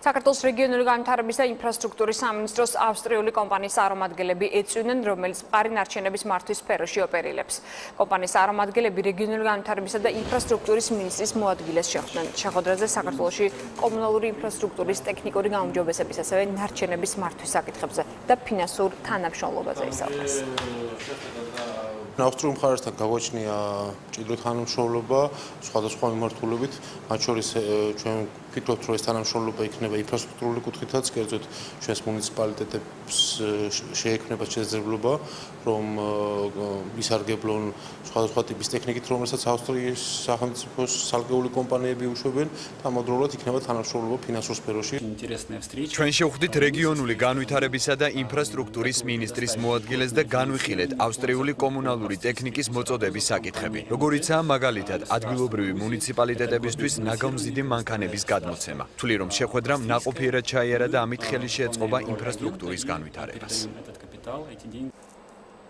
საქართველოს რეგიონული განვითარების და ინფრასტრუქტურის სამინისტროს ავსტრიული კომპანიის წარმომადგენლები ეწვივნენ, რომელიც მყარი ნარჩენების მართვის სფეროში ოპერირებს. კომპანიის წარმომადგენლები რეგიონული განვითარებისა და ინფრასტრუქტურის მინისტრის მოადგილეს შეხვდნენ. შეხვედრაზე საქართველოში კომუნალური ინფრასტრუქტურის ტექნიკური გაუმჯობესების, ასევე ნარჩენების მართვის საკითხებზე და ფინანსურ თანამშრომლობაზე ისაუბრეს. ავსტრიულ მხარესთან გაგვაჩნია მჭიდრო თანამშრომლობა სხვადასხვა მიმართულებით, მათ შორის ჩვენ ვფიქრობთ, რომ ეს თანამშრომლობა იქნება ინფრასტრუქტურული კუთხითაც, კერძოდ ჩვენს მუნიციპალიტეტებს შეექმნება შესაძლებლობა, რომ ისარგებლონ სხვადასხვა ტიპის ტექნიკით, რომელსაც ავსტრიის სახელმწიფოს სალგეული კომპანიები უშვებენ და ამავდროულად იქნება თანამშრომლობა ფინანსურ სფეროში. ჩვენ შევხვდით რეგიონული განვითარებისა და ინფრასტრუქტურის მინისტრის მოადგილეს და განვიხილეთ ავსტრიული კომუნალური ტექნიკის მოწოდების საკითხები, როგორიცაა მაგალითად ადგილობრივი მუნიციპალიტეტებისთვის ნაგავმზრდი მანქანების გადმოცემა. თვლი რომ შეხვედრამ ნაყოფიერად ჩაიარა და ამით ხელი შეეწყობა ინფრასტრუქტურის განვითარებას.